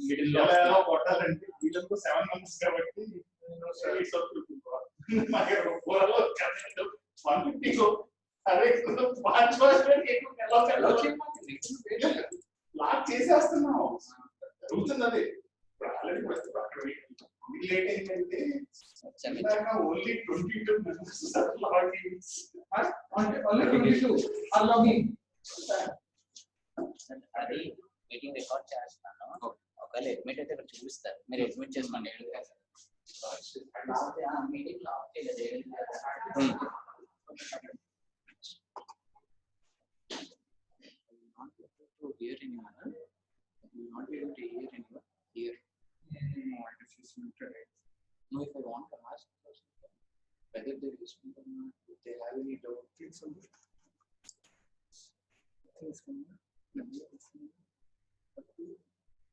Middle లో కొట్టాలంటే వీళ్ళకు 7 మంత్స్ కాబట్టి ఇట్స్ అప్ టు నాకు పోరలో కరెక్ట్ 150 అరే 5% లాక్ చేసేస్తున్నాం జరుగుతుంది అది ఆల్రెడీ అక్కడ లేట్ ఏంటంటే ఓన్లీ 22 మెంబర్స్ లాగిన్స్ అంటే ఓన్లీ 22 ఆర్ లాగింగ్ అది మీటింగ్ రికార్డ్ చేస్తాను ఒకవేళ అడ్మిట్ అయితే ఇక్కడ చూపిస్తారు మీరు అడ్మిట్ చేసుకోండి మీటింగ్ లాక్ చేయలేదు hear anyone you will not be able to hear anyone here no I guess it's muted no if I want to ask whether they respond or not if they have any doubt please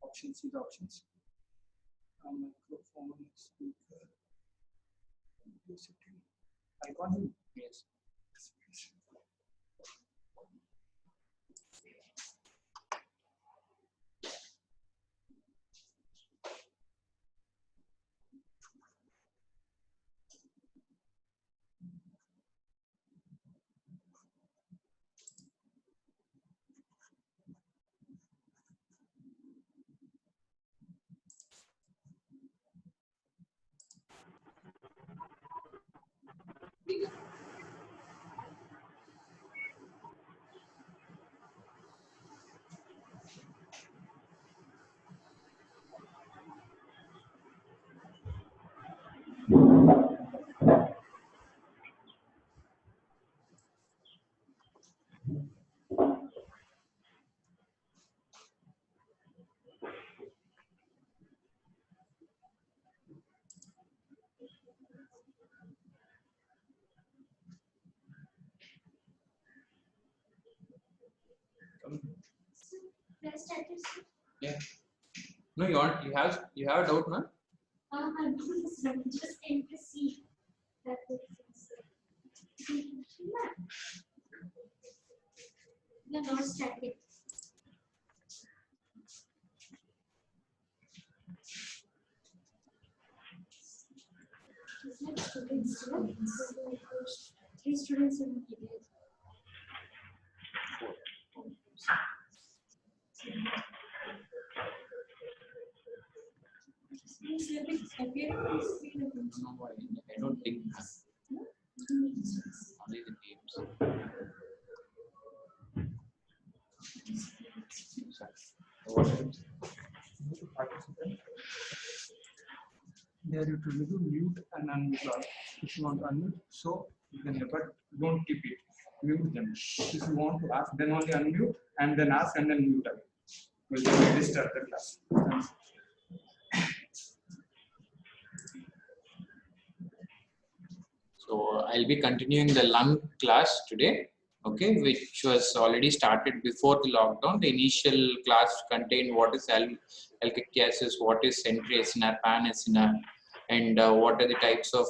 options see the options microphone speaker setting icon yes yeah no you have a doubt man I'm just trying to see that you're not static. Three students in the no I don't think only the names there you to mute and unmute all. If you want to unmute so you can but don't keep it mute them if you want to ask then only unmute and then ask and then mute them will disturb the class. So I'll be continuing the lung class today, okay, which was already started before the lockdown. The initial class contained what is alkyliasis, what is centri-SNR, pan-SNR, and what are the types of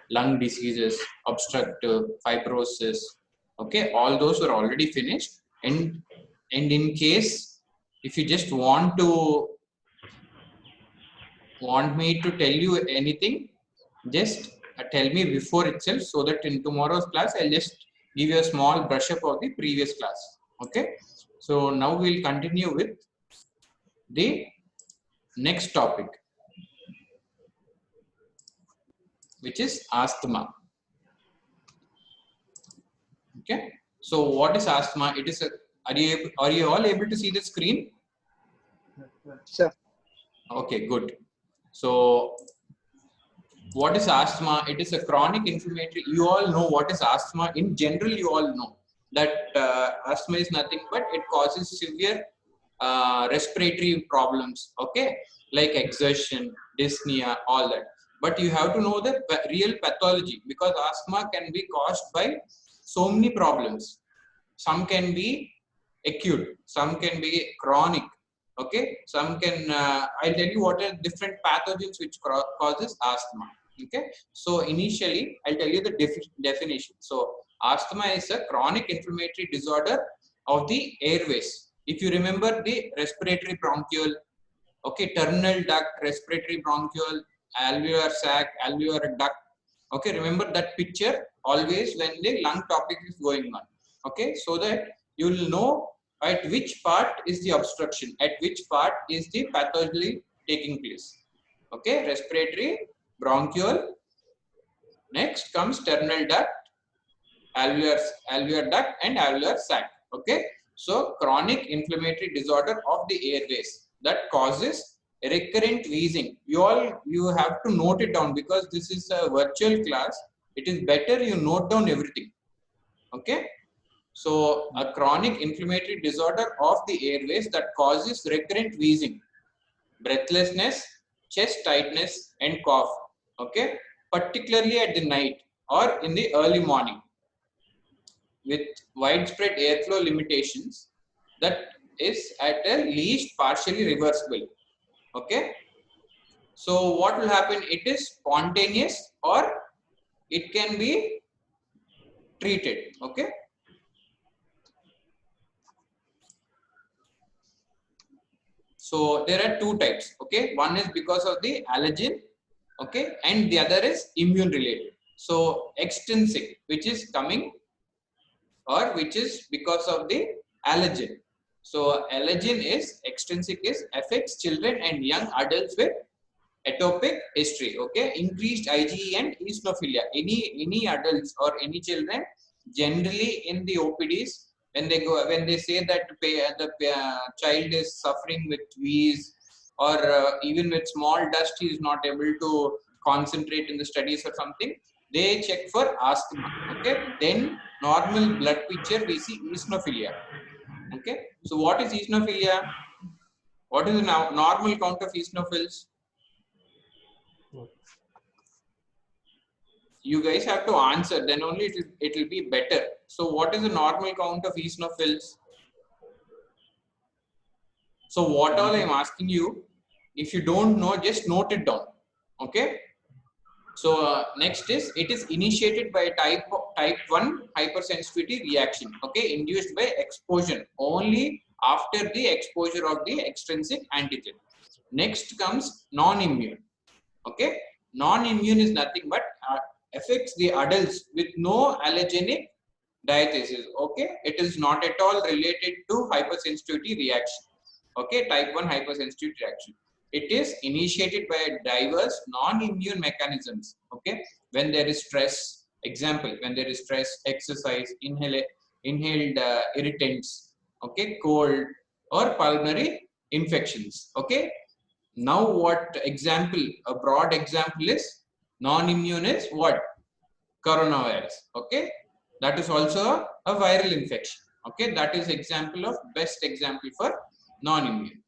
lung diseases, obstructive, fibrosis, okay, all those were already finished. And in case if you just want me to tell you anything, just tell me before itself so that in tomorrow's class I'll just give you a small brush up of the previous class. Okay, so now we'll continue with the next topic, which is asthma. Okay, so what is asthma? It is a are you all able to see the screen? Sure. Okay, good. So what is asthma? It is a chronic inflammatory. You all know what is asthma. In general, you all know that asthma is nothing but it causes severe respiratory problems. Okay, like exertion, dyspnea, all that. But you have to know the real pathology because asthma can be caused by so many problems. Some can be acute, some can be chronic. Okay, some can. I'll tell you what are different pathogens which causes asthma. Okay, so initially I'll tell you the definition. So asthma is a chronic inflammatory disorder of the airways. if you remember the respiratory bronchiole, okay, terminal duct, respiratory bronchiole, alveolar sac, alveolar duct. Okay, remember that picture always when the lung topic is going on. Okay, so that you will know at which part is the obstruction, at which part is the pathology taking place. Okay, respiratory, bronchiole. Next comes terminal duct, alveolar duct, and alveolar sac. Okay, so chronic inflammatory disorder of the airways that causes recurrent wheezing. You have to note it down because this is a virtual class. It is better you note down everything. Okay, so a chronic inflammatory disorder of the airways that causes recurrent wheezing, breathlessness, chest tightness, and cough. Okay, particularly at the night or in the early morning, with widespread airflow limitations that is at a least partially reversible. Okay, so what will happen? It is spontaneous or it can be treated. Okay, so there are two types. Okay, one is because of the allergen, okay, and the other is immune related. So extrinsic, which is coming or which is because of the allergen. So allergen is extrinsic is affects children and young adults with atopic history. Okay, increased IgE and eosinophilia. Any adults or any children generally in the OPDs when they say that the child is suffering with wheeze or even with small dust he is not able to concentrate in the studies or something, they check for asthma. Okay, then normal blood picture we see eosinophilia. Okay, so what is eosinophilia? What is the normal count of eosinophils? You guys have to answer, then only it will be better. So what is the normal count of eosinophils? So what all I am asking you, if you don't know, just note it down. Okay. So next is, it is initiated by type 1 hypersensitivity reaction. Okay, induced by exposure only after the exposure of the extrinsic antigen. Next comes non-immune. Okay, non-immune is nothing but affects the adults with no allergenic diathesis. Okay, it is not at all related to hypersensitivity reaction. Okay, type 1 hypersensitivity reaction. It is initiated by diverse non-immune mechanisms. Okay, when there is stress, example, when there is stress, exercise, inhaled irritants, okay, cold or pulmonary infections. Okay, now what example, a broad example is non-immune is what? Coronavirus. Okay, that is also a viral infection. Okay, that is example of best example for non-immune.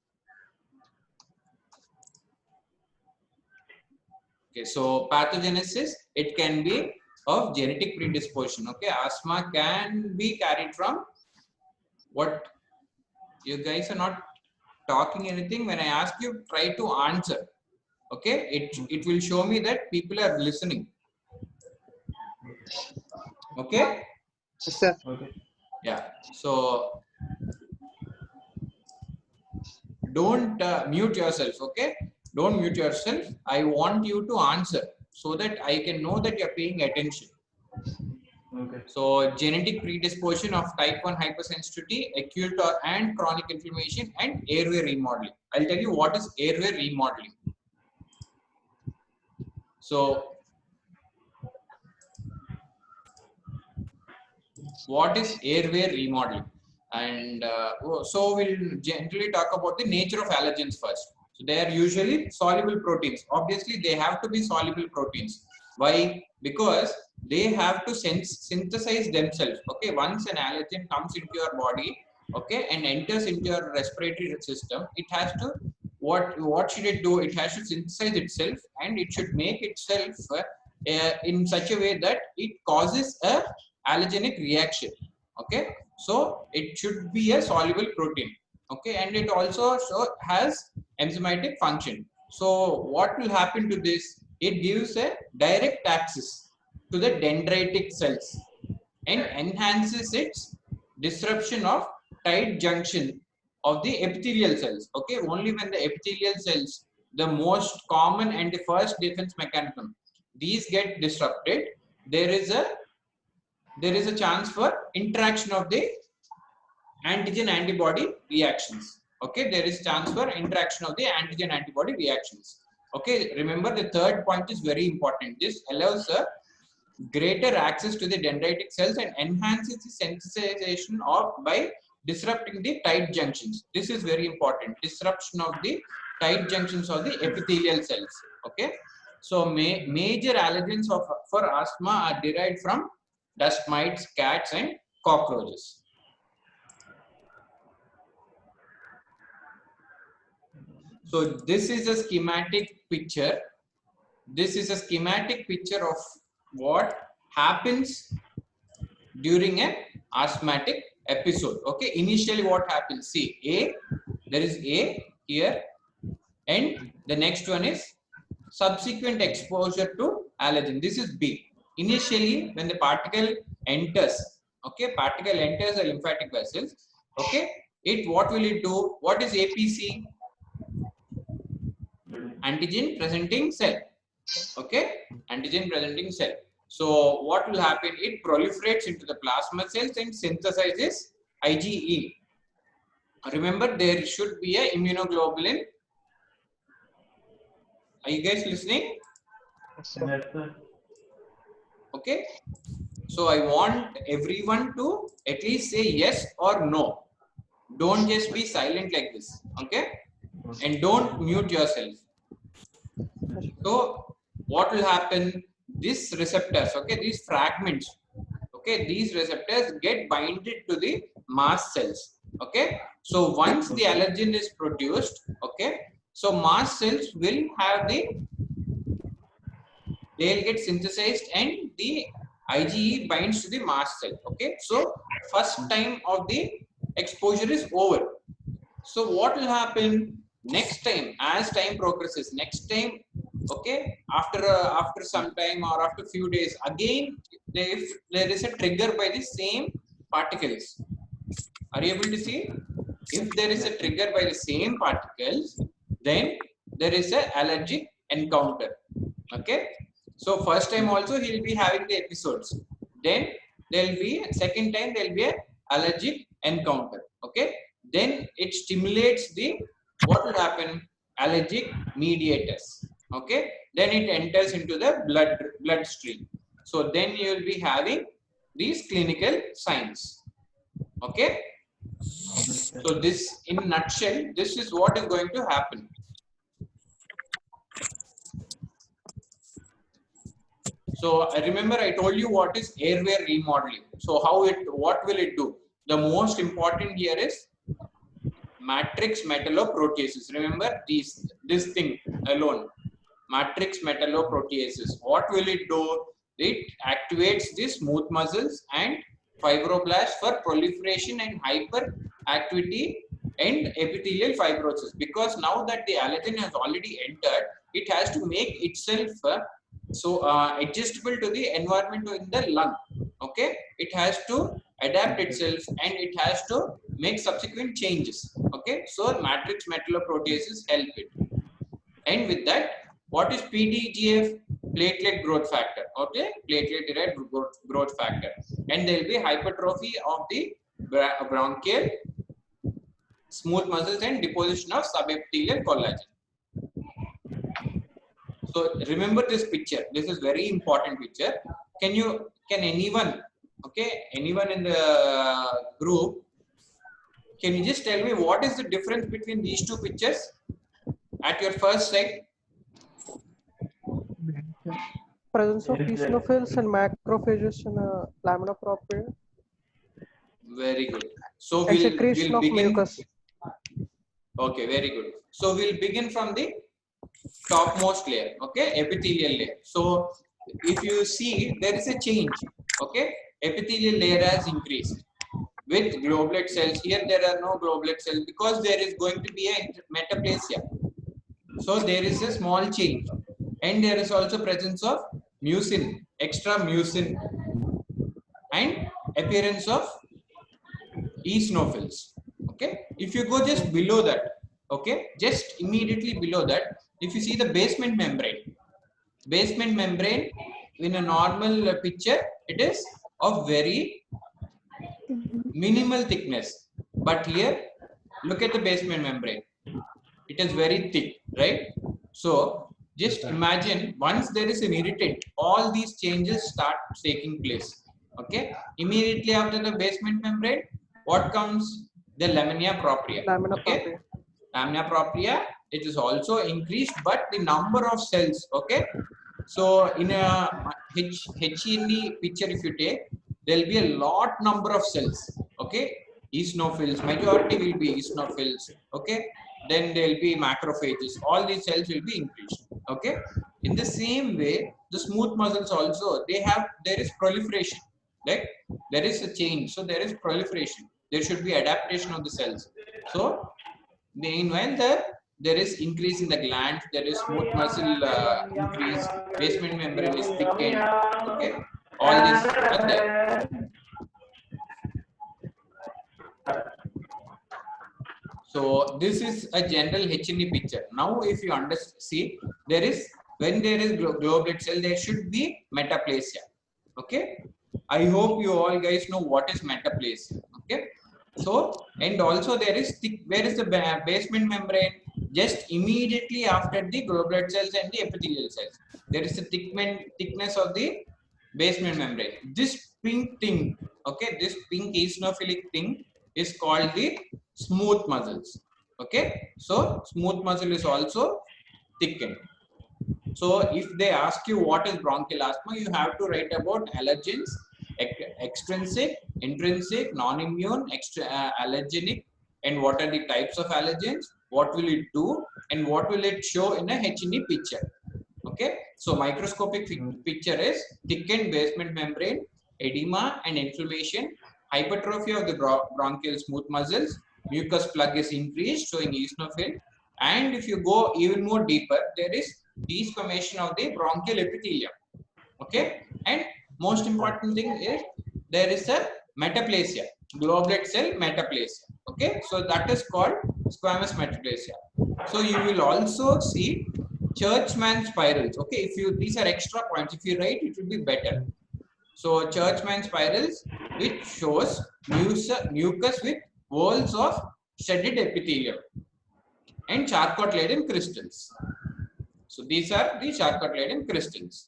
Okay, so pathogenesis, it can be of genetic predisposition. Okay, asthma can be carried from what? You guys are not talking anything. When I ask you, try to answer. Okay, it will show me that people are listening. Okay. Yes, sir. Okay. Yeah. So don't mute yourself. Okay. Don't mute yourself. I want you to answer so that I can know that you're paying attention. Okay. So genetic predisposition of type 1 hypersensitivity, acute and chronic inflammation, and airway remodeling. I'll tell you what is airway remodeling. So what is airway remodeling? And so we'll generally talk about the nature of allergens first. So they are usually soluble proteins. Obviously, they have to be soluble proteins. Why? Because they have to synthesize themselves. Okay, once an allergen comes into your body, okay, and enters into your respiratory system, it has to what should it do? It has to synthesize itself, and it should make itself in such a way that it causes a allergenic reaction. Okay, so it should be a soluble protein. Okay, and it also has enzymatic function. So what will happen to this? It gives a direct access to the dendritic cells and enhances its disruption of tight junction of the epithelial cells. Okay, only when the epithelial cells, the most common and the first defense mechanism, these get disrupted, there is a chance for interaction of the antigen antibody reactions. Okay, there is chance for interaction of the antigen antibody reactions. Okay, remember the third point is very important. This allows a greater access to the dendritic cells and enhances the sensitization of by disrupting the tight junctions. This is very important. Disruption of the tight junctions of the epithelial cells. Okay, so major allergens for asthma are derived from dust mites, cats, and cockroaches. So this is a schematic picture. This is a schematic picture of what happens during an asthmatic episode. Okay, initially what happens? See, there is A here, and the next one is subsequent exposure to allergen. This is B. Initially, when the particle enters, okay, particle enters the lymphatic vessels. Okay, what will it do? What is APC? Antigen presenting cell. Okay, antigen presenting cell. So what will happen? It proliferates into the plasma cells and synthesizes IgE. Remember, there should be a immunoglobulin. Are you guys listening? Okay. So I want everyone to at least say yes or no. Don't just be silent like this. Okay. And don't mute yourself. So what will happen? These receptors, okay, these fragments, okay, these receptors get binded to the mast cells. Okay, so once the allergen is produced, okay, so mast cells will have they'll get synthesized and the IgE binds to the mast cell. Okay, so first time of the exposure is over. So what will happen next time as time progresses? Next time, okay, after some time or after few days, again if there is a trigger by the same particles. Are you able to see? If there is a trigger by the same particles, then there is an allergic encounter. Okay, so first time also he will be having the episodes. Then there will be second time there will be an allergic encounter. Okay, then it stimulates the what will happen? Allergic mediators. Okay, then it enters into the bloodstream. So then you will be having these clinical signs. Okay, so this in a nutshell, this is what is going to happen. So I remember I told you what is airway remodeling. So what will it do? The most important here is matrix metalloproteases. Remember this thing alone. Matrix metalloproteases. What will it do? It activates the smooth muscles and fibroblasts for proliferation and hyperactivity and epithelial fibrosis. Because now that the allergen has already entered, it has to make itself adjustable to the environment in the lung. Okay, it has to adapt itself and it has to make subsequent changes. Okay, so matrix metalloproteases help it. And with that, what is PDGF? Platelet growth factor. Okay, platelet derived growth factor. And there will be hypertrophy of the bronchial smooth muscles and deposition of subepithelial collagen. So remember this picture. This is very important picture. Can anyone, okay, anyone in the group, can you just tell me what is the difference between these two pictures at your first sight? Presence of eosinophils and macrophages in a lamina propria. Very good. So And we'll secretion of begin. mucus. Okay, very good. So we'll begin from the topmost layer, okay, epithelial layer. So if you see, there is a change, okay, epithelial layer has increased with globular cells. Here there are no globular cells because there is going to be a metaplasia. So there is a small change, and there is also presence of mucin, extra mucin, and appearance of eosinophils. Okay, If you go just below that, okay, just immediately below that, if you see the basement membrane in a normal picture, it is of very minimal thickness. But here, look at the basement membrane. It is very thick, right? So just imagine once there is an irritant, all these changes start taking place. Okay, immediately after the basement membrane, what comes? The lamina propria. Lamina Okay, propria. lamina propria, it is also increased, but the number of cells. Okay, so in a HNE picture, if you take, there will be a lot number of cells. Okay, eosinophils, majority will be eosinophils. Okay, then there will be macrophages. All these cells will be increased. Okay, in the same way, the smooth muscles also, there is proliferation. Like there is a change, so there is proliferation. There should be adaptation of the cells. So meanwhile, there is increase in the glands, there is smooth muscle increase, basement membrane is thickened. Okay, all these are there. So this is a general HNE picture. Now, if you see, there is when there is globulate cell, there should be metaplasia. Okay, I hope you all guys know what is metaplasia. Okay, so and also there is where is the basement membrane? Just immediately after the globulate cells and the epithelial cells, there is the thickness of the basement membrane. This pink thing, okay, this pink eosinophilic thing is called the smooth muscles. Okay, so smooth muscle is also thickened. So if they ask you what is bronchial asthma, you have to write about allergens, extrinsic, intrinsic, non-immune, allergenic, and what are the types of allergens, what will it do, and what will it show in a HNE picture. Okay, so microscopic picture is thickened basement membrane, edema and inflammation, hypertrophy of the bronchial smooth muscles, mucus plug is increased, showing eosinophil, and if you go even more deeper, there is desquamation of the bronchial epithelium. Okay, and most important thing is there is a metaplasia, globulate cell metaplasia. Okay, so that is called squamous metaplasia. So you will also see Churchman spirals. Okay, if you these are extra points, if you write, it will be better. So Churchman spirals, which shows mucus with whorls of shedded epithelium and Charcot-Leyden crystals. So these are the Charcot-Leyden crystals.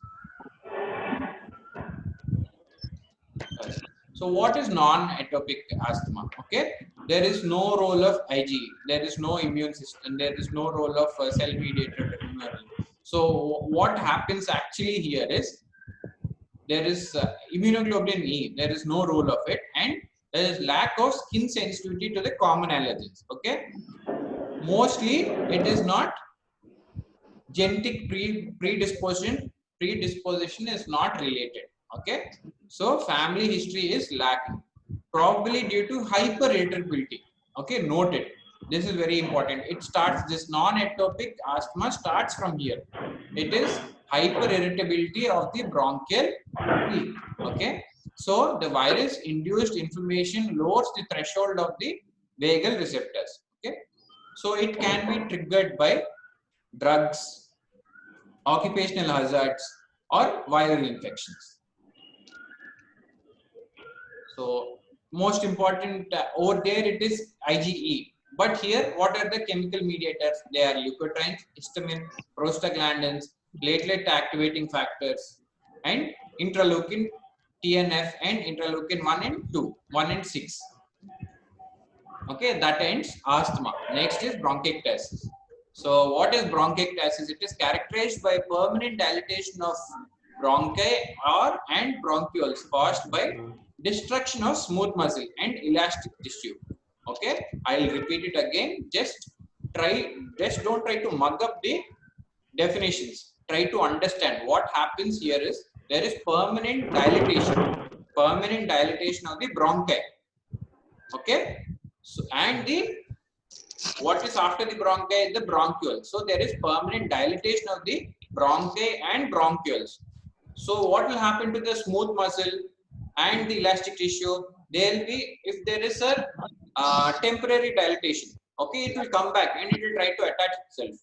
So what is non-atopic asthma? Okay, there is no role of IgE, there is no immune system, there is no role of cell-mediated immunity. So what happens actually here is there is immunoglobulin E, there is no role of it, and there is lack of skin sensitivity to the common allergens. Okay, mostly it is not genetic predisposition is not related. Okay, so family history is lacking, probably due to hyperirritability. Okay, note it. This is very important. It starts, this non-atopic asthma starts from here. It is hyperirritability of the bronchial tree. Okay, so the virus induced inflammation lowers the threshold of the vagal receptors. Okay, so it can be triggered by drugs, occupational hazards, or viral infections. So most important over there it is IgE. But here, what are the chemical mediators? They are leukotrienes, histamine, prostaglandins, platelet activating factors, and interleukin, TNF, and interleukin 1 and 2, 1 and 6. Okay, that ends asthma. Next is bronchiectasis. So what is bronchiectasis? It is characterized by permanent dilatation of bronchi and bronchioles caused by destruction of smooth muscle and elastic tissue. Okay, I'll repeat it again. Just don't try to mug up the definitions. Try to understand what happens here is there is permanent dilatation of the bronchi. Okay, so and what is after the bronchi? The bronchiole. So there is permanent dilatation of the bronchi and bronchioles. So what will happen to the smooth muscle and the elastic tissue? There will be, if there is a temporary dilatation. Okay, it will come back and it will try to attach itself.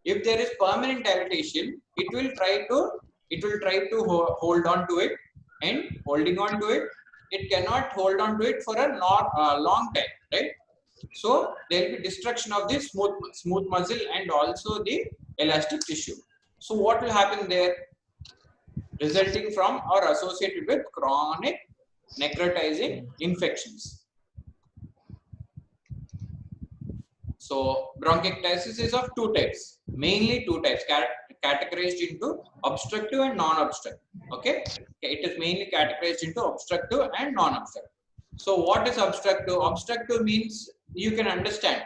If there is permanent dilatation, it will try to hold on to it, and holding on to it, it cannot hold on to it for a long time, right? So there will be destruction of the smooth muscle and also the elastic tissue. So what will happen there? Resulting from or associated with chronic necrotizing infections. So bronchiectasis is of two types, mainly two types, categorized into obstructive and non-obstructive. Okay, it is mainly categorized into obstructive and non-obstructive. So what is obstructive? Obstructive means you can understand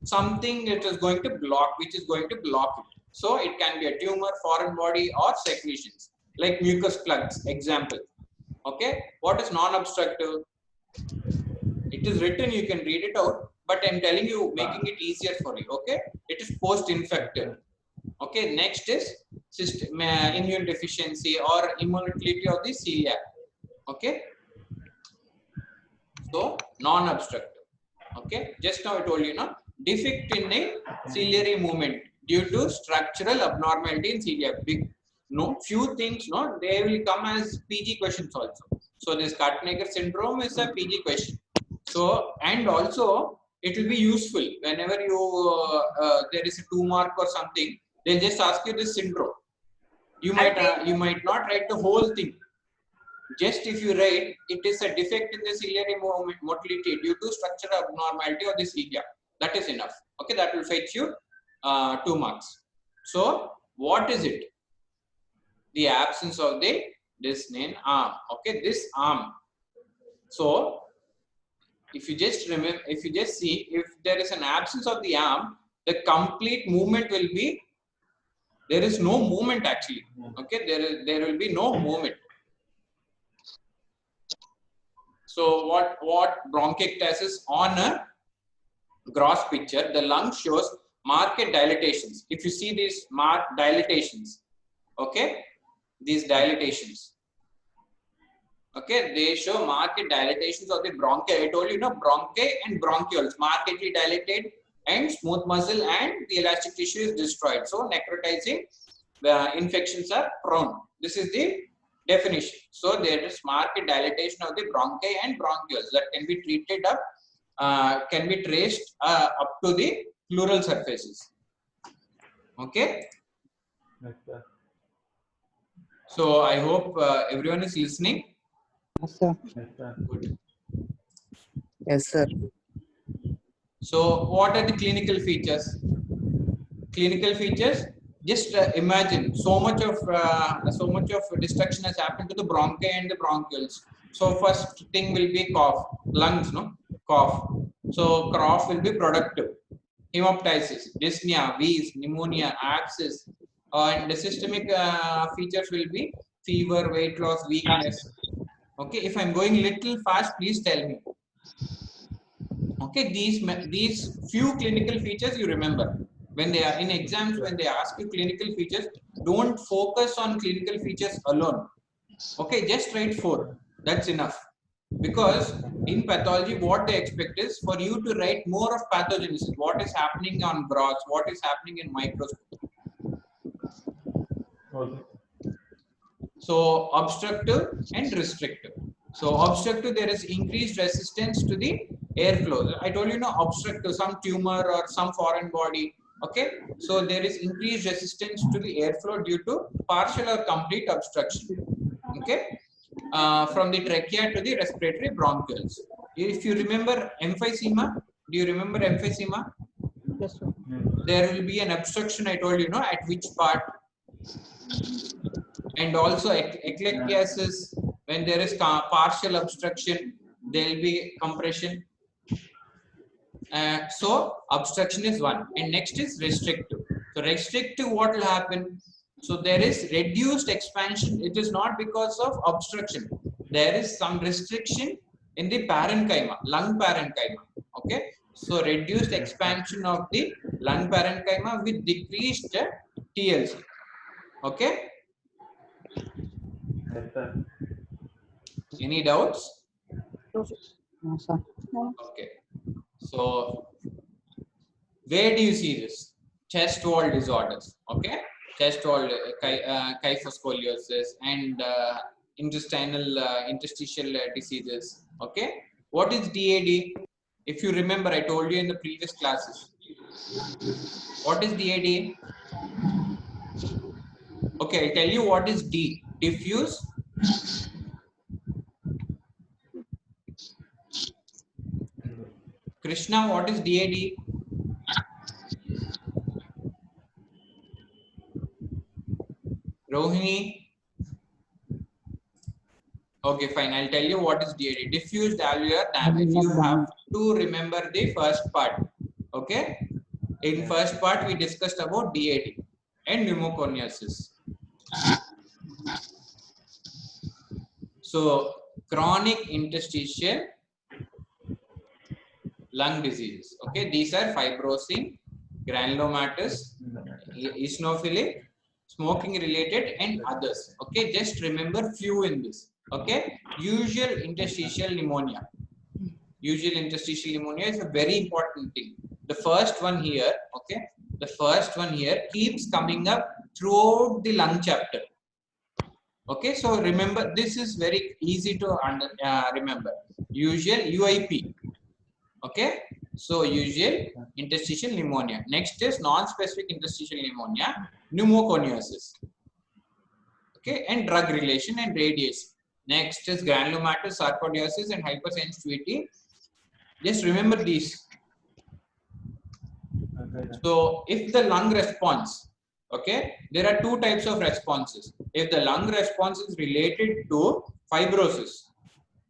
something that is going to block, which is going to block it. So it can be a tumor, foreign body, or secretions, like mucus plugs, example. Okay, what is non-obstructive? It is written, you can read it out, but I'm telling you, making it easier for you. Okay, it is post-infective. Okay, next is immune deficiency or immunity of the cilia. Okay, so non-obstructive. Okay, just now I told you, no, defect in a ciliary movement due to structural abnormality in cilia. Few things, no, they will come as PG questions also. So this Kartnagar syndrome is a PG question. So, and also it will be useful whenever you there is a 2 mark or something, they'll just ask you this syndrome. You might not write the whole thing. Just if you write, it is a defect in the ciliary motility due to structural abnormality of the cilia. That is enough. Okay, that will fetch you 2 marks. So, what is it? The absence of the Disney arm. Okay, this arm. So, if you just remember, if you just see, if there is an absence of the arm, the complete movement will be, there is no movement actually. Okay, there will be no movement. So what bronchiectasis on a gross picture, the lung shows marked dilatations. If you see these marked dilatations, okay, these dilatations, okay, they show marked dilatations of the bronchi. I told you, no, bronchi and bronchioles markedly dilated, and smooth muscle and the elastic tissue is destroyed. So necrotizing infections are prone. This is the definition. So there is marked dilatation of the bronchi and bronchioles that can be treated up, can be traced up to the pleural surfaces. Okay. So I hope everyone is listening. Yes, sir. Good. Yes, sir. So what are the clinical features? Clinical features. Just imagine so much of destruction has happened to the bronchi and the bronchioles. So first thing will be cough, lungs, no, cough. So cough will be productive. Hemoptysis, dyspnea, wheeze, pneumonia, abscess, and the systemic features will be fever, weight loss, weakness. Okay, if I'm going little fast, please tell me. Okay, these few clinical features you remember. When they are in exams, when they ask you clinical features, don't focus on clinical features alone. Okay, just write 4. That's enough. Because in pathology, what they expect is for you to write more of pathogenesis. What is happening on gross? What is happening in microscope? Okay. So obstructive and restrictive. So obstructive, there is increased resistance to the airflow. I told you, no, obstructive, some tumor or some foreign body. Okay, so there is increased resistance to the airflow due to partial or complete obstruction. Okay, from the trachea to the respiratory bronchioles. If you remember emphysema, do you remember emphysema? Yes, sir. There will be an obstruction, I told you, no, at which part? And also ecclesiasis, when there is partial obstruction, there will be compression. So obstruction is one, and next is restrictive. So restrictive, what will happen? So there is reduced expansion. It is not because of obstruction. There is some restriction in the parenchyma, lung parenchyma. Okay, so reduced expansion of the lung parenchyma with decreased TLC. Okay. Yes, sir. Any doubts? No, sir. No, sir. Okay. So where do you see this? Chest wall disorders, okay? Chest wall kyphoscoliosis and interstitial diseases, okay? What is DAD? If you remember, I told you in the previous classes. What is DAD? Okay, I'll tell you what is D. Diffuse Krishna, what is DAD? Rohini? Okay, fine. I'll tell you what is DAD. Diffuse alveolar damage. You have to remember the first part. Okay? In first part, we discussed about DAD and pneumoconiosis. So, chronic interstitial lung diseases. Okay, these are fibrosing, granulomatous, eosinophilic, smoking related, and others. Okay, just remember few in this. Okay, usual interstitial pneumonia. Usual interstitial pneumonia is a very important thing. The first one here, okay, the first one here keeps coming up throughout the lung chapter. Okay, so remember, this is very easy to remember. Usual UIP. Okay, so usual interstitial pneumonia. Next is non-specific interstitial pneumonia, pneumoconiosis. Okay, and drug relation and radiation. Next is granulomatous sarcoidosis and hypersensitivity. Just remember these. So if the lung response, okay, there are two types of responses. If the lung response is related to fibrosis,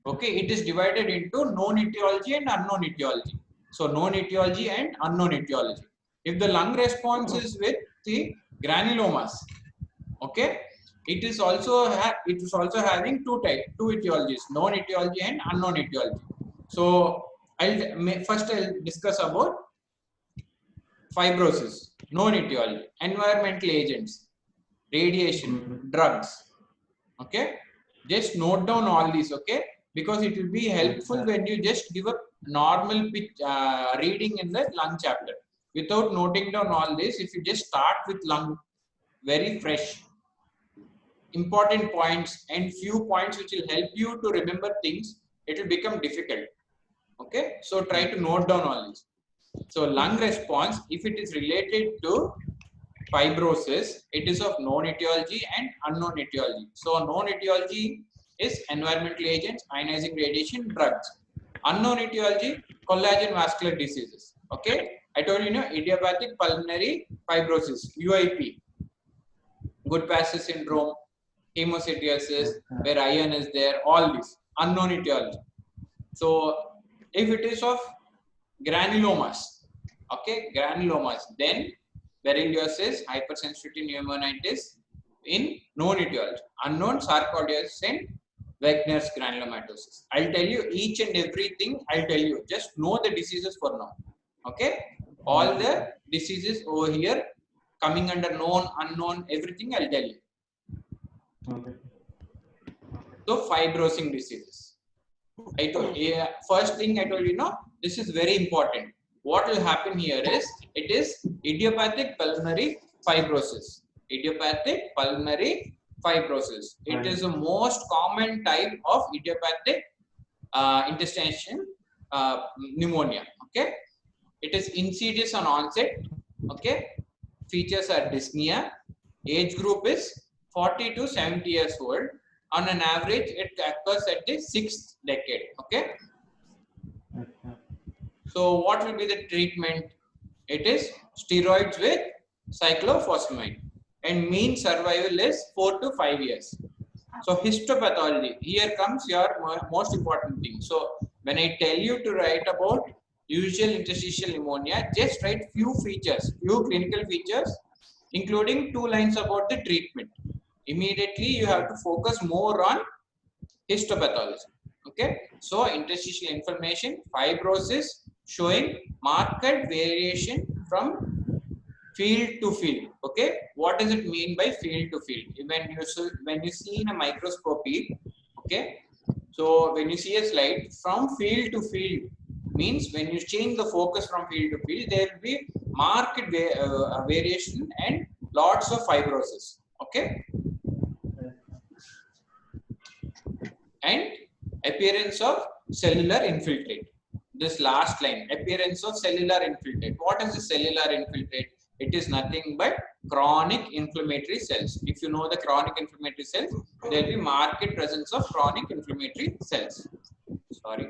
okay, it is divided into known etiology and unknown etiology. So known etiology and unknown etiology. If the lung response is with the granulomas, okay, it is also having two etiologies, known etiology and unknown etiology. So I'll discuss about fibrosis, known etiology, environmental agents, radiation, drugs. Okay, just note down all these, okay, because it will be helpful when you just give a normal reading in the lung chapter without noting down all this. If you just start with lung very fresh, important points and few points which will help you to remember things, it will become difficult. Okay, so try to note down all this. So lung response, if it is related to fibrosis, it is of known etiology and unknown etiology. So known etiology is environmental agents, ionizing radiation, drugs. Unknown etiology, collagen vascular diseases. Okay, I told you, idiopathic pulmonary fibrosis, UIP, Goodpasture syndrome, hemocytosis, where iron is there, all this unknown etiology. So if it is of granulomas, okay, granulomas, then berylliosis, hypersensitivity pneumonitis in known etiology, unknown sarcoidosis and Wegener's granulomatosis. I'll tell you each and everything. I'll tell you. Just know the diseases for now. Okay, all the diseases over here coming under known, unknown, everything I'll tell you. Okay. So fibrosing diseases. I told first thing I told you, this is very important. What will happen here is it is idiopathic pulmonary fibrosis. Idiopathic pulmonary fibrosis. It is the most common type of idiopathic interstitial pneumonia. Okay, it is insidious on onset. Okay, features are dyspnea. Age group is 40 to 70 years old. On an average, it occurs at the 6th decade. Okay. So what will be the treatment? It is steroids with cyclophosphamide, and mean survival is 4 to 5 years. So histopathology, here comes your most important thing. So when I tell you to write about usual interstitial pneumonia, just write few features, few clinical features, including 2 lines about the treatment. Immediately you have to focus more on histopathology. Okay, so interstitial inflammation, fibrosis showing marked variation from field to field. Okay, what does it mean by field to field? When you see in a microscopy, okay, so when you see a slide from field to field, means when you change the focus from field to field, there will be marked variation and lots of fibrosis. Okay, and appearance of cellular infiltrate. This last line, appearance of cellular infiltrate. What is the cellular infiltrate? It is nothing but chronic inflammatory cells. If you know the chronic inflammatory cells, there will be marked presence of chronic inflammatory cells. Sorry.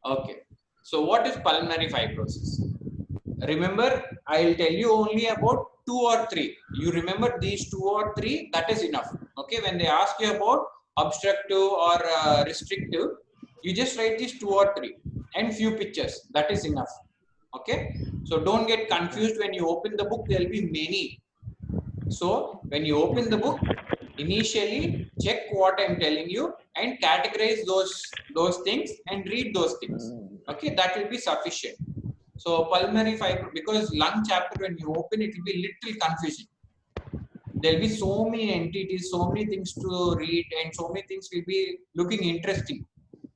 Okay. So what is pulmonary fibrosis? Remember, I will tell you only about 2 or 3. You remember these 2 or 3, that is enough. Okay. When they ask you about obstructive or restrictive, you just write these 2 or 3 and few pictures. That is enough. Okay. So don't get confused when you open the book. There will be many. So when you open the book, initially check what I am telling you and categorize those things and read those things. Okay, that will be sufficient. So pulmonary fibro, because lung chapter when you open it will be little confusing. There will be so many entities, so many things to read, and so many things will be looking interesting.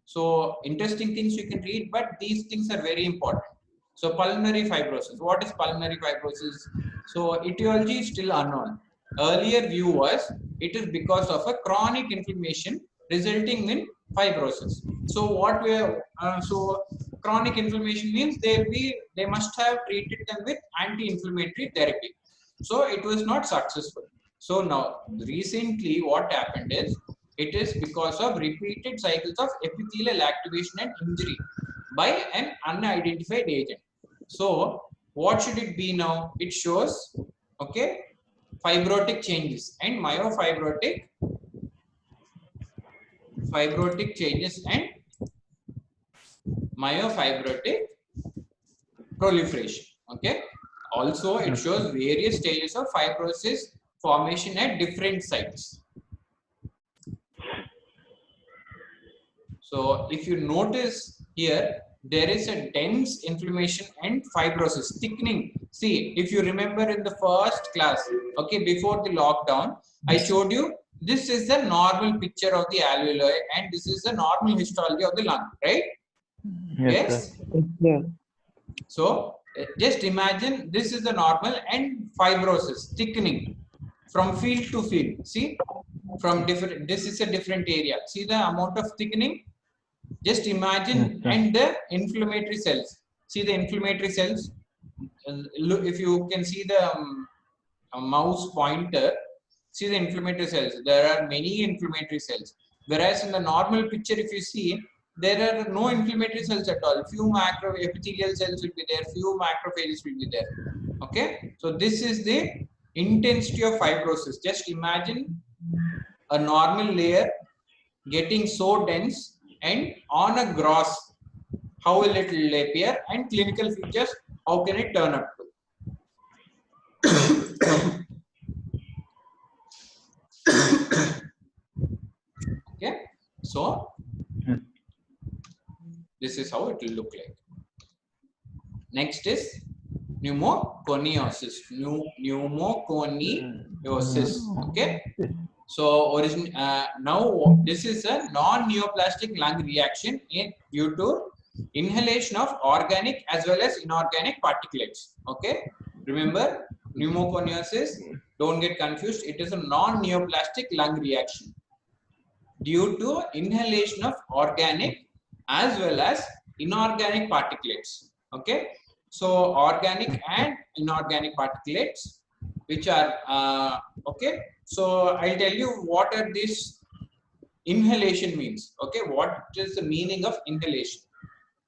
So interesting things you can read, but these things are very important. So pulmonary fibrosis. What is pulmonary fibrosis? So etiology is still unknown. Earlier view was it is because of a chronic inflammation resulting in fibrosis. So what we are, so chronic inflammation means they must have treated them with anti-inflammatory therapy. So it was not successful. So now recently what happened is it is because of repeated cycles of epithelial activation and injury by an unidentified agent. So what should it be now? It shows, okay, fibrotic changes and myofibrotic changes and myofibrotic proliferation. Okay. Also, it shows various stages of fibrosis formation at different sites. So if you notice here, there is a dense inflammation and fibrosis, thickening. See, if you remember in the first class, okay, before the lockdown, I showed you this is the normal picture of the alveoli and this is the normal histology of the lung, right? Yes. Yeah. So just imagine this is the normal and fibrosis, thickening from field to field. See, from different, this is a different area. See the amount of thickening. Just imagine, and the inflammatory cells. See the inflammatory cells. Look, if you can see the mouse pointer, see the inflammatory cells. There are many inflammatory cells. Whereas in the normal picture, if you see, there are no inflammatory cells at all. Few macro epithelial cells will be there. Few macrophages will be there. Okay. So this is the intensity of fibrosis. Just imagine a normal layer getting so dense. And on a gross, how will it appear, and clinical features, how can it turn up to? Okay, so this is how it will look like. Next is pneumoconiosis. Pneumoconiosis. Okay. So now this is a non-neoplastic lung reaction due to inhalation of organic as well as inorganic particulates. Okay, remember pneumoconiosis. Don't get confused. It is a non-neoplastic lung reaction due to inhalation of organic as well as inorganic particulates. Okay, so organic and inorganic particulates, which are okay. So I'll tell you what are these inhalation means. Okay, what is the meaning of inhalation?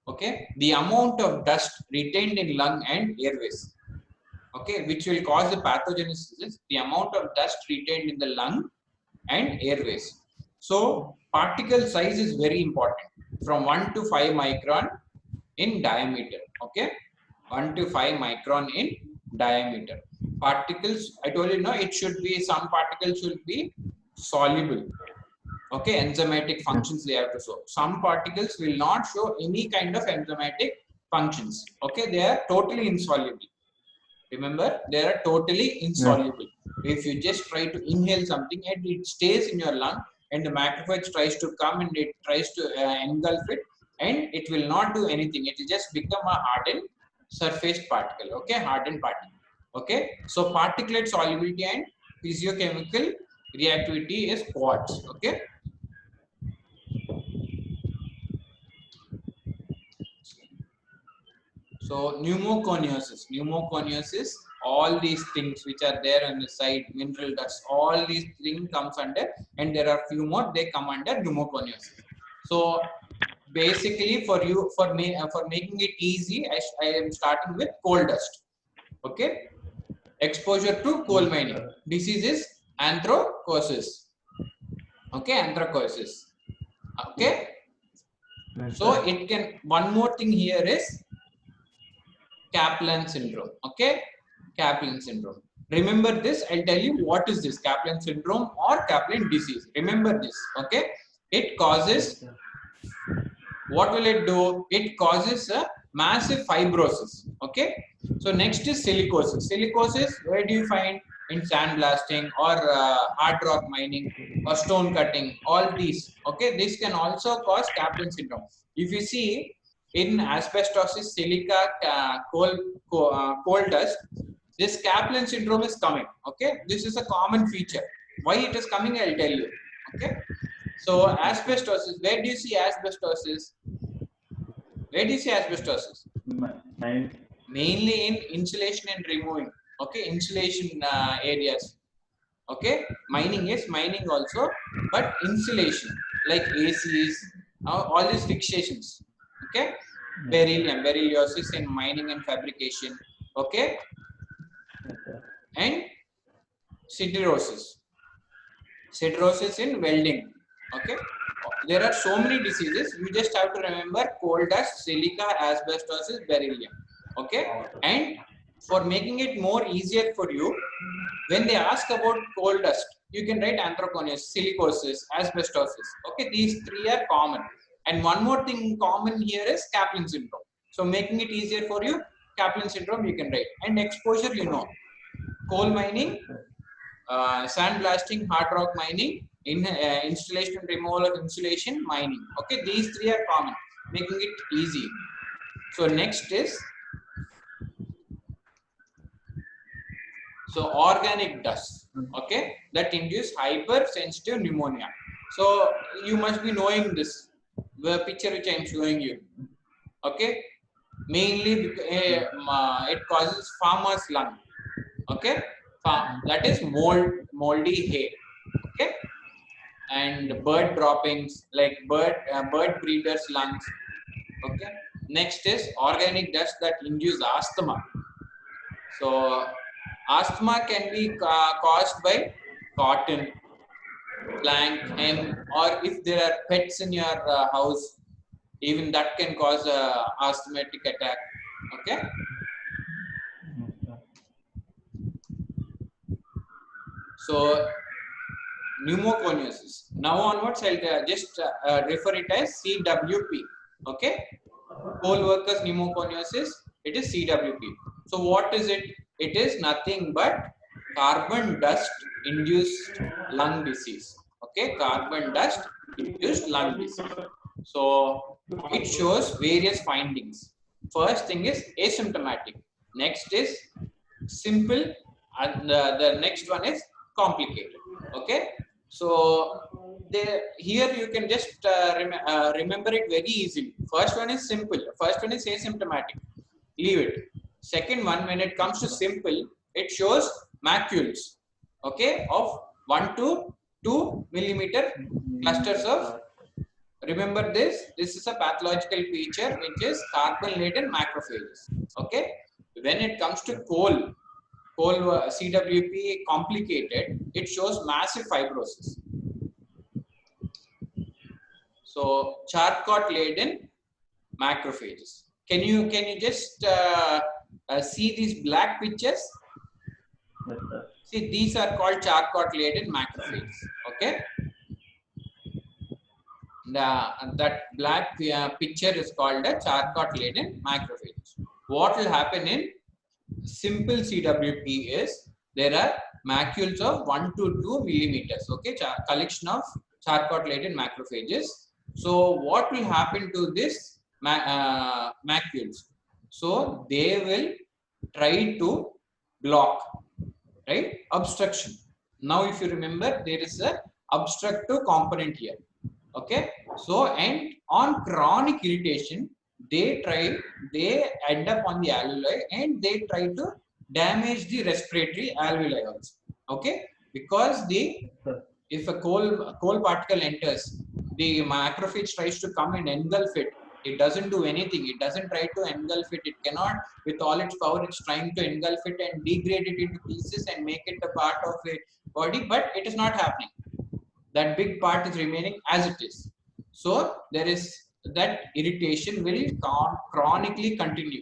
Okay, the amount of dust retained in lung and airways. Okay, which will cause the pathogenesis. The amount of dust retained in the lung and airways. So particle size is very important. From 1 to 5 micron in diameter. Okay, 1 to 5 micron in diameter. Particles, I told you, no, it should be, some particles should be soluble. Okay, enzymatic functions they have to show. Some particles will not show any kind of enzymatic functions. Okay, they are totally insoluble. Remember, they are totally insoluble. If you just try to inhale something and it stays in your lung and the macrophage tries to come and it tries to engulf it, and it will not do anything. It will just become a hardened surface particle. Okay, hardened particle. Okay, so particulate solubility and physiochemical reactivity is quartz. Okay. So pneumoconiosis, all these things which are there on the side, mineral dust, all these things comes under, and there are few more, they come under pneumoconiosis. So basically for making it easy, I am starting with coal dust. Okay. Exposure to coal mining. Disease is anthracosis. Okay, anthracosis. Okay. So it can, one more thing here is Kaplan syndrome. Okay, Kaplan syndrome. Remember this. I'll tell you what is this Kaplan syndrome or Kaplan disease. Remember this. Okay, it causes, what will it do? It causes a massive fibrosis. Okay, so next is silicosis. Silicosis, where do you find? In sandblasting or hard rock mining or stone cutting, all these. Okay, this can also cause Kaplan syndrome. If you see in asbestosis, silica, coal dust, this Kaplan syndrome is coming. Okay, this is a common feature. Why it is coming, I'll tell you. Okay, so asbestosis, where do you see asbestosis? Where do you see asbestosis? Mainly in insulation and removing. Okay, insulation areas. Okay, mining is mining also, but insulation like ACs, all these fixations. Okay, beryllium, beryliosis in mining and fabrication. Okay, and siderosis in welding. Okay, there are so many diseases. You just have to remember coal dust, silica, asbestosis, beryllium. Okay, and for making it more easier for you, when they ask about coal dust, you can write anthracosis, silicosis, asbestosis. Okay, these three are common. And one more thing common here is Kaplan syndrome. So making it easier for you, Kaplan syndrome you can write. And exposure, you know, coal mining, sandblasting, hard rock mining, installation and removal of insulation, mining. Okay, these three are common, making it easy. So next is, so organic dust, okay, that induce hypersensitive pneumonia. So you must be knowing this, the picture which I am showing you. Okay, mainly it causes farmer's lung. Okay, that is moldy hay. Okay, and bird droppings like bird breeders' lungs. Okay, next is organic dust that induce asthma. So asthma can be caused by cotton, plank, hemp, or if there are pets in your house, even that can cause a asthmatic attack. Okay. So pneumoconiosis. Now onwards, I'll just refer it as CWP. Okay. Coal workers pneumoconiosis. It is CWP. So what is it? It is nothing but carbon dust induced lung disease. Okay, carbon dust induced lung disease. So it shows various findings. First thing is asymptomatic. Next is simple, and the next one is complicated. Okay, so here you can just remember it very easily. First one is simple. First one is asymptomatic. Leave it. Second one, when it comes to simple, it shows macules, okay, of 1 to 2 millimeter clusters of. Remember this. This is a pathological feature which is carbon-laden macrophages. Okay. When it comes to coal CWP complicated, it shows massive fibrosis. So Charcot-laden macrophages. Can you just see these black pictures? See, these are called Charcot-laden macrophages. Okay. That black picture is called a Charcot-laden macrophages. What will happen in simple CWP is there are macules of 1 to 2 millimeters. Okay, collection of Charcot-laden macrophages. So what will happen to this macules? So they will try to block, right? Obstruction. Now, if you remember, there is a obstructive component here. Okay. So, and on chronic irritation, they end up on the alveoli and they try to damage the respiratory alveoli also. Okay. Because if a coal particle enters, the macrophage tries to come and engulf it. It doesn't do anything. It doesn't try to engulf it. It cannot, with all its power, it's trying to engulf it and degrade it into pieces and make it a part of a body, but it is not happening. That big part is remaining as it is. So there is that irritation will chronically continue.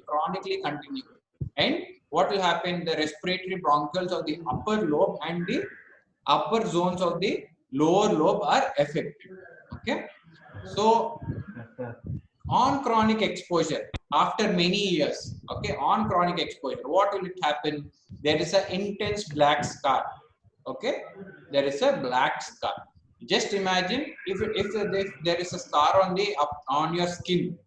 And what will happen? The respiratory bronchioles of the upper lobe and the upper zones of the lower lobe are affected. Okay. So on chronic exposure, after many years, okay, on chronic exposure, what will it happen? There is an intense black scar. Okay, there is a black scar. Just imagine if there is a scar on your skin.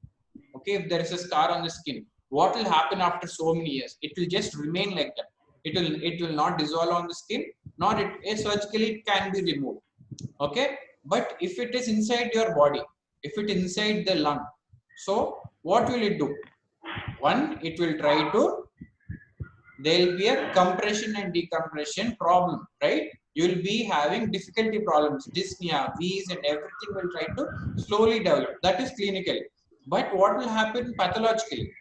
Okay, if there is a scar on the skin, what will happen after so many years? It will just remain like that. It will not dissolve on the skin, nor surgically it can be removed. Okay, but if it is inside your body, if it is inside the lung, so what will it do? One, it will try to, there will be a compression and decompression problem, right? You will be having difficulty problems, dyspnea, wheeze, and everything will try to slowly develop. That is clinically. But what will happen pathologically?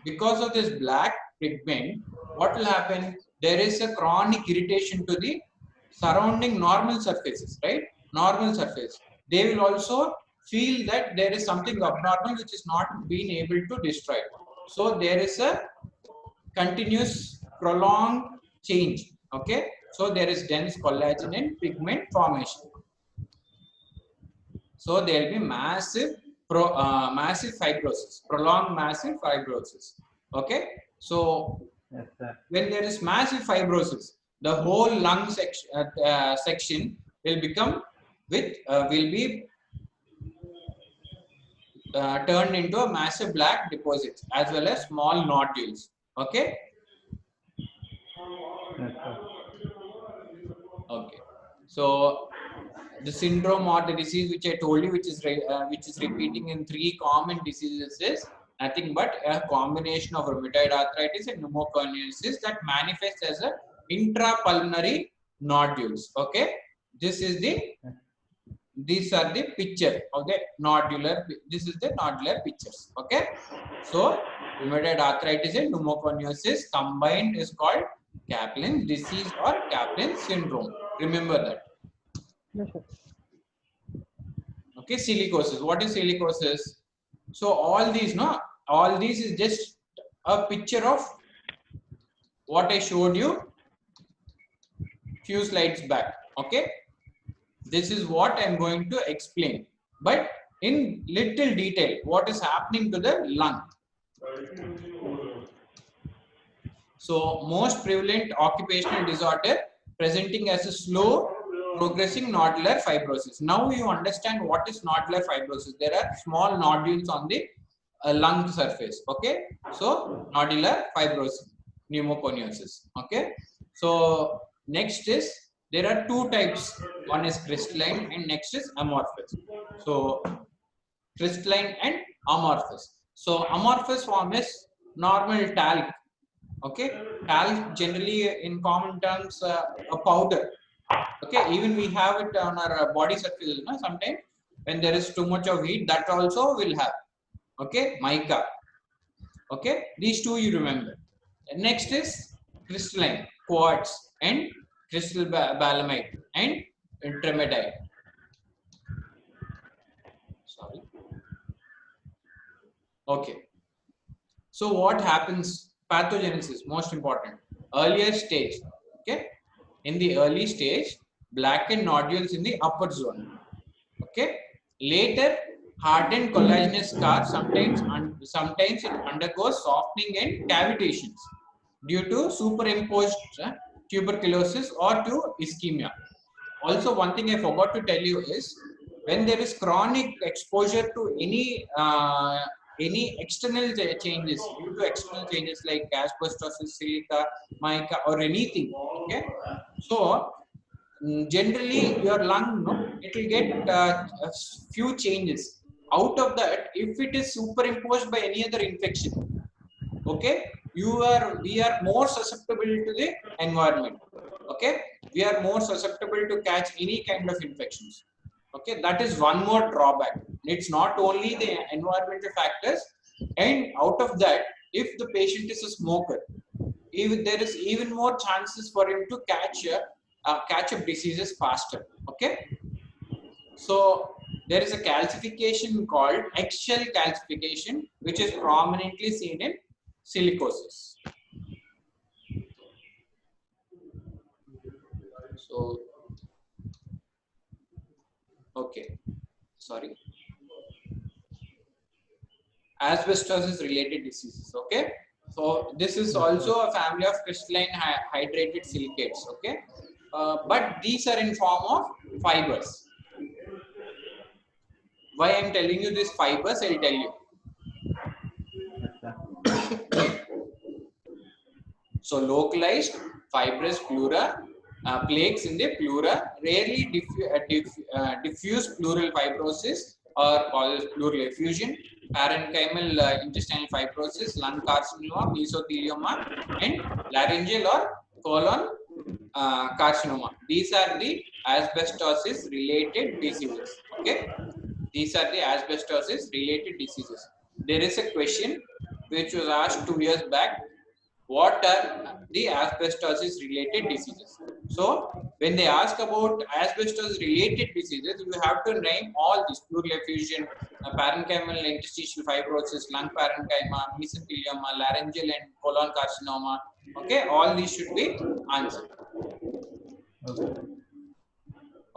Because of this black pigment, what will happen? There is a chronic irritation to the surrounding normal surfaces, right? Normal surface. They will also feel that there is something abnormal which is not being able to destroy. So there is a continuous prolonged change. Okay. So there is dense collagen and pigment formation. So there will be massive fibrosis, prolonged massive fibrosis. Okay. So when there is massive fibrosis, the whole lung section will become will be turned into a massive black deposits as well as small nodules. Okay. Okay. So the syndrome or the disease which I told you, which is repeating in 3 common diseases, is nothing but a combination of rheumatoid arthritis and pneumoconiosis that manifests as a intrapulmonary nodules. Okay, these are the picture of the nodular. This is the nodular pictures. Okay, so rheumatoid arthritis and pneumoconiosis combined is called Kaplan disease or Kaplan syndrome. Remember that. Yes, sir. Okay, silicosis. What is silicosis? So all these is just a picture of what I showed you few slides back. Okay, this is what I'm going to explain, but in little detail what is happening to the lung. So most prevalent occupational disorder presenting as a slow progressing nodular fibrosis. Now you understand what is nodular fibrosis. There are small nodules on the lung surface. Okay, so nodular fibrosis, pneumoconiosis. Okay, so next is there are 2 types. One is crystalline and next is amorphous. So crystalline and amorphous. So amorphous form is normal talc. Okay, talc generally in common terms a powder. Okay, even we have it on our body surface. Sometimes when there is too much of heat, that also will have. Okay, mica. Okay, these 2 you remember. And next is crystalline, quartz and crystal balemite and tremendite. Sorry. Okay. So what happens? Pathogenesis, most important. Earlier stage. Okay. In the early stage, blackened nodules in the upper zone. Okay. Later, hardened collagenous scar. Sometimes it undergoes softening and cavitations due to superimposed tuberculosis or to ischemia. Also, one thing I forgot to tell you is when there is chronic exposure to any external changes, due to external changes like asbestosis, silica, mica, or anything. Okay, so generally your lung, no, it will get a few changes. Out of that, if it is superimposed by any other infection, okay, we are more susceptible to the environment. Okay, we are more susceptible to catch any kind of infections. Okay, that is one more drawback. It's not only the environmental factors, and out of that, if the patient is a smoker, even there is even more chances for him to catch up diseases faster. Okay, so there is a calcification called eggshell calcification, which is prominently seen in silicosis. So, okay, sorry. Asbestosis related diseases. Okay, so this is also a family of crystalline hydrated silicates. Okay, but these are in form of fibers. Why I'm telling you these fibers, I'll tell you. So localized fibrous pleura, plaques in the pleura, rarely diffuse pleural fibrosis or pleural effusion, parenchymal intestinal fibrosis, lung carcinoma, mesothelioma, and laryngeal or colon carcinoma. These are the asbestosis related diseases. Okay, these are the asbestosis related diseases. There is a question which was asked 2 years back. What are the asbestosis related diseases? So when they ask about asbestosis related diseases, you have to name all these: pleural effusion, parenchymal interstitial fibrosis, lung parenchyma, mesothelioma, laryngeal and colon carcinoma. Okay, all these should be answered.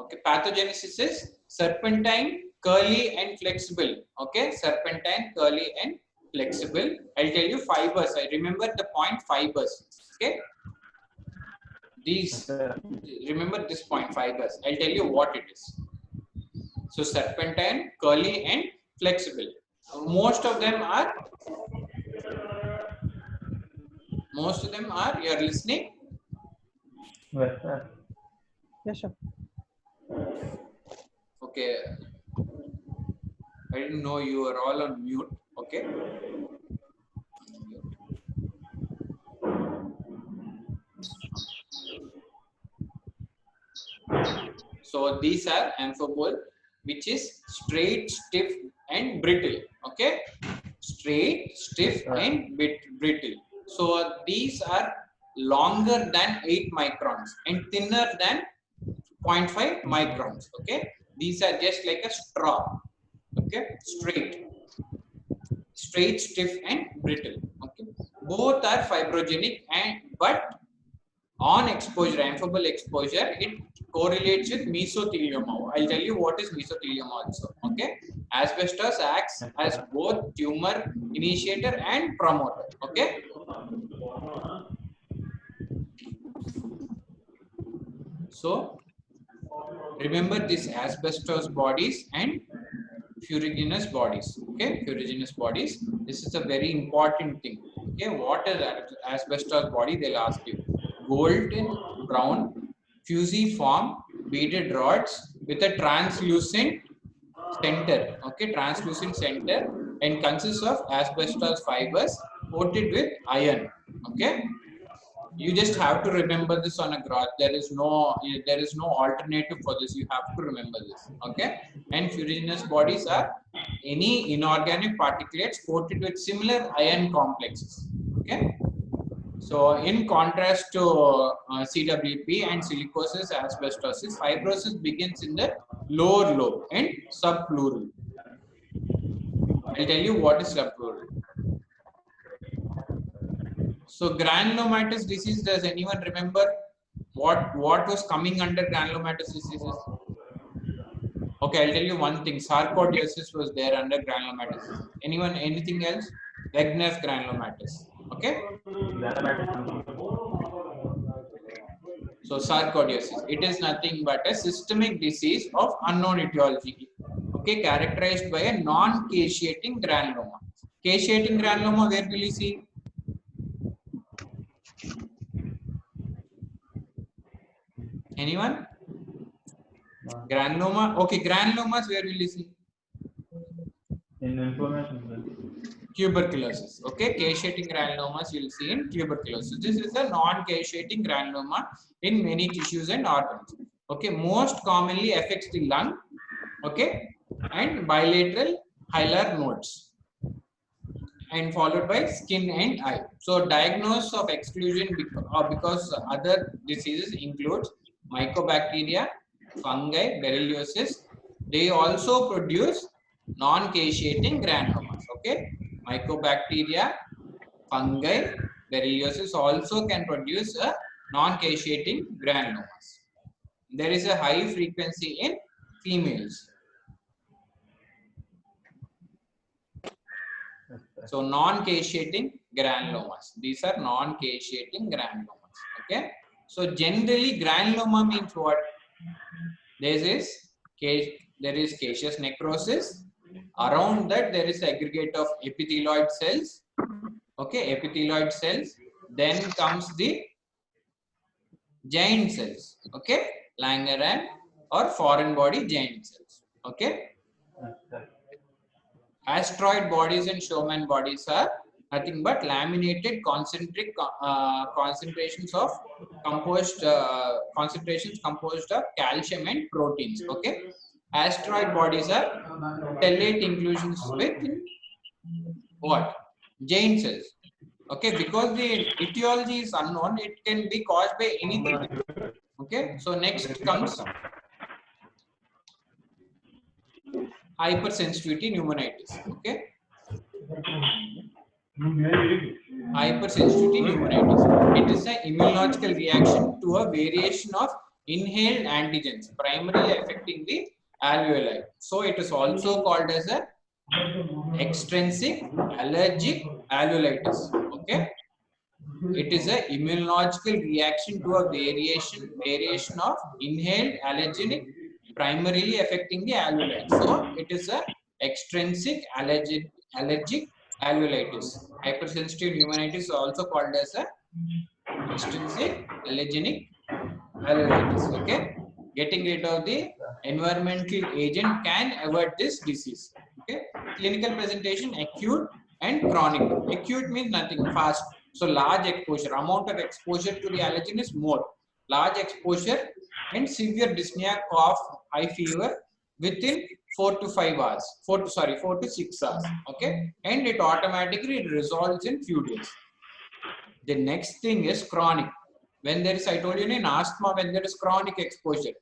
Okay, pathogenesis is serpentine, curly and flexible. Okay, serpentine, curly and flexible. I'll tell you fibers. I remember the point fibers. Okay, these, remember this point fibers. I'll tell you what it is. So serpentine, curly and flexible. Most of them are, you are listening? Yes, sir. Okay, I didn't know you were all on mute. Okay. So these are amphibole, which is straight, stiff, and brittle. Okay, straight, stiff, and brittle. So these are longer than 8 microns and thinner than 0.5 microns. Okay, these are just like a straw. Okay, straight, stiff, and brittle. Okay, both are fibrogenic, and but on exposure, amphibole exposure, it correlates with mesothelioma. I'll tell you what is mesothelioma also. Okay, asbestos acts as both tumor initiator and promoter. Okay, so remember this: asbestos bodies and ferruginous bodies. Okay, ferruginous bodies. This is a very important thing. Okay, what is asbestos body? They'll ask you. Golden brown fusiform beaded rods with a translucent center. Okay, translucent center, and consists of asbestos fibers coated with iron. Okay, you just have to remember this on a graph. There is no alternative for this. You have to remember this. Okay, and ferruginous bodies are any inorganic particulates coated with similar iron complexes. Okay, so in contrast to CWP and silicosis, asbestosis, fibrosis begins in the lower lobe and subpleural. I'll tell you what is subpleural. So granulomatous disease, does anyone remember what was coming under granulomatous diseases? Okay, I'll tell you one thing. Sarcoidosis was there under granulomatous. Anyone, anything else? Wegener's granulomatous. Okay. So sarcoidosis, it is nothing but a systemic disease of unknown etiology. Okay, characterized by a non-caseating granuloma. Caseating granuloma, where will you see? Anyone? Granuloma. Okay, granulomas, where will you see? In information, sir. Tuberculosis. Okay, caseating granulomas you will see in tuberculosis. This is a non-caseating granuloma in many tissues and organs. Okay, most commonly affects the lung. Okay, and bilateral hilar nodes, and followed by skin and eye. So, diagnosis of exclusion because other diseases include mycobacteria, fungi, borreliosis. They also produce non-caseating granulomas. Okay, mycobacteria, fungi, borreliosis also can produce a non-caseating granulomas. There is a high frequency in females. So non-caseating granulomas. These are non-caseating granulomas. Okay. So generally granuloma means what? There is caseous necrosis. Around that there is aggregate of epithelioid cells. Okay, epithelioid cells. Then comes the giant cells. Okay, Langerhans or foreign body giant cells. Okay. Asteroid bodies and Schumann bodies are nothing but laminated concentric concentrations of concentrations composed of calcium and proteins. Okay, asteroid bodies are tellate inclusions with what? Giant cells. Okay, because the etiology is unknown, it can be caused by anything. Okay, so next comes hypersensitivity pneumonitis. Okay, hypersensitivity pneumonitis. It is an immunological reaction to a variation of inhaled antigens, primarily affecting the alveoli. So it is also called as a extrinsic allergic alveolitis. Okay, it is an immunological reaction to a variation of inhaled allergenic, primarily affecting the alveoli. So it is a extrinsic allergic alveolitis. Hypersensitive pneumonitis is also called as a extrinsic allergenic alveolitis. Okay, getting rid of the environmental agent can avert this disease. Okay, clinical presentation: acute and chronic. Acute means nothing, fast. So large exposure, amount of exposure to the allergen is more. Large exposure and severe dyspnea, cough, high fever within 4 to 5 hours. 4 to 6 hours. Okay, and it automatically resolves in few days. The next thing is chronic. When there is, I told you in asthma, when there is chronic exposure,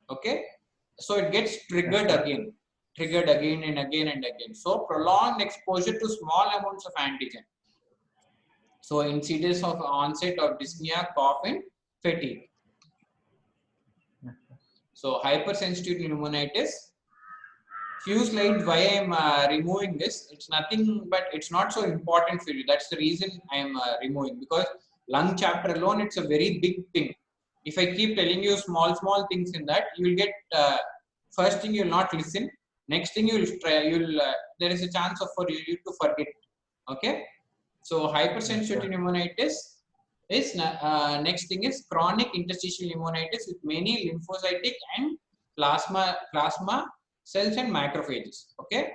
okay, so it gets triggered again and again and again. So prolonged exposure to small amounts of antigen. So incidence of onset of dyspnea, cough, and fatigue. So hypersensitive pneumonitis. Few slides why I am removing this. It's nothing, but it's not so important for you. That's the reason I am removing, because lung chapter alone, it's a very big thing. If I keep telling you small things in that, you will get first thing you will not listen. Next thing you will try. There is a chance of for you to forget. Okay. So hypersensitivity pneumonitis is next thing is chronic interstitial pneumonitis with many lymphocytic and plasma cells and macrophages. Okay.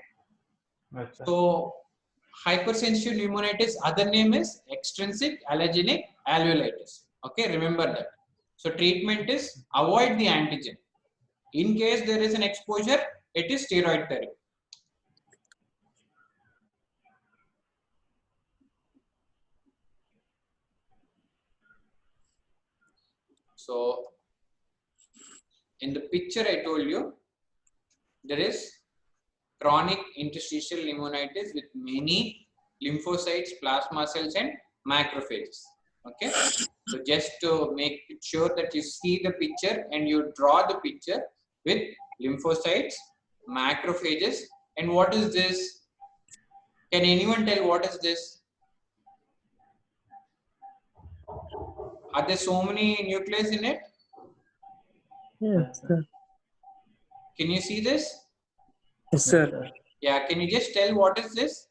So hypersensitive pneumonitis, other name is extrinsic allergenic alveolitis. Okay, remember that. So treatment is avoid the antigen. In case there is an exposure, it is steroid therapy. So in the picture I told you, there is chronic interstitial pneumonitis with many lymphocytes, plasma cells, and macrophages. Okay, so just to make sure that you see the picture and you draw the picture with lymphocytes, macrophages, and what is this? Can anyone tell what is this? Are there so many nucleus in it? Yes, sir. Can you see this? Yes, sir. Yeah, can you just tell what is this?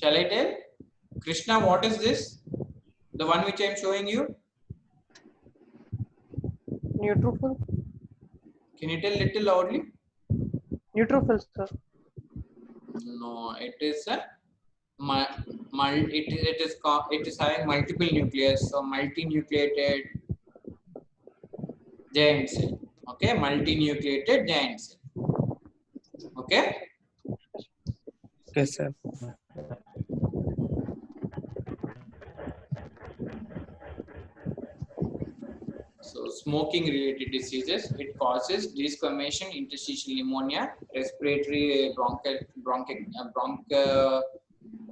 Shall I tell? Krishna, what is this? The one which I am showing you? Neutrophil. Can you tell little loudly? Neutrophil, sir. No, it is a it is having multiple nucleus, so multinucleated giant cell. Okay, multinucleated giant cell. Okay. Okay, sir. So smoking related diseases, it causes desquamation, interstitial pneumonia, respiratory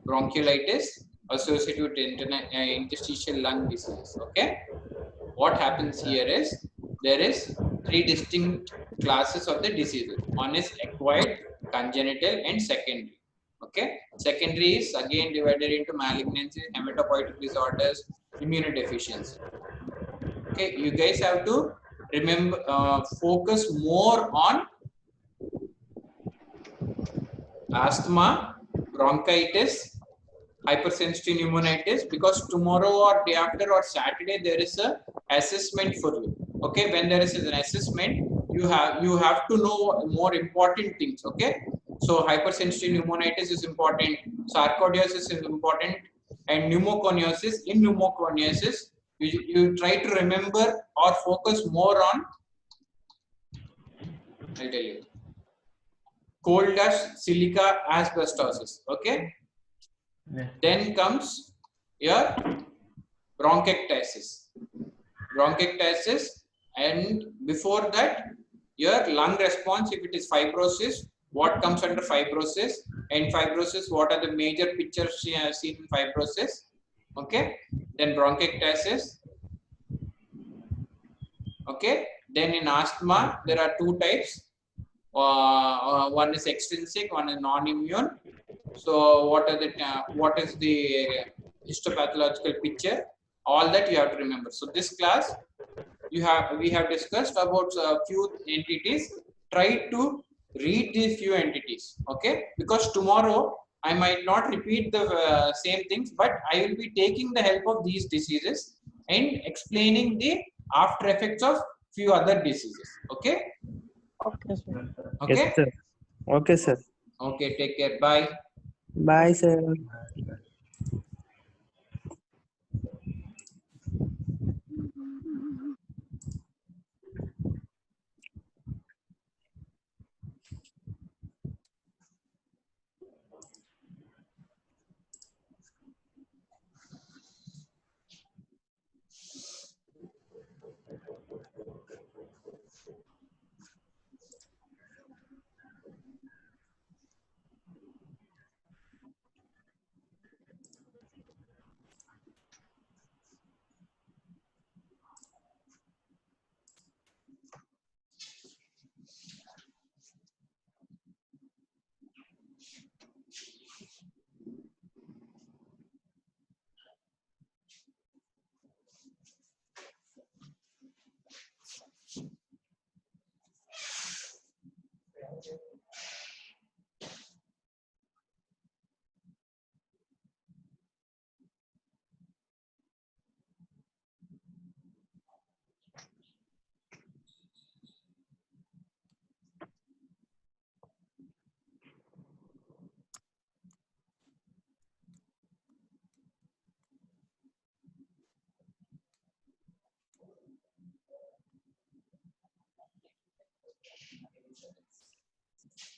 bronchiolitis associated with interstitial lung disease. Okay, what happens here is there is 3 distinct classes of the diseases. One is acquired, congenital, and secondary. Okay, secondary is again divided into malignancy, hematopoietic disorders, immunodeficiency. Okay, you guys have to remember, focus more on asthma, bronchitis, hypersensitive pneumonitis, because tomorrow or day after or Saturday there is a assessment for you. Okay, when there is an assessment, you have to know more important things. Okay, so hypersensitive pneumonitis is important, sarcoidosis is important, and pneumoconiosis. In pneumoconiosis, you try to remember or focus more on, I'll tell you, coal dust, silica, asbestosis. Okay, Yes. then comes your bronchiectasis, and before that your lung response, if it is fibrosis, what comes under fibrosis, and fibrosis, what are the major pictures seen in fibrosis. Okay, then bronchiectasis. Okay, then in asthma there are 2 types, one is extrinsic, one is non-immune. So what is the histopathological picture, all that you have to remember. So this class we have discussed about a few entities. Try to read these few entities, okay, because tomorrow I might not repeat the same things, but I will be taking the help of these diseases and explaining the after effects of few other diseases. Okay. Okay, sir. Okay. Yes, sir. Okay, sir. Okay, take care. Bye. Bye, sir.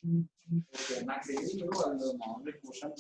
Okay, నాకు తెలియదు వాళ్ళు మామూలుగా question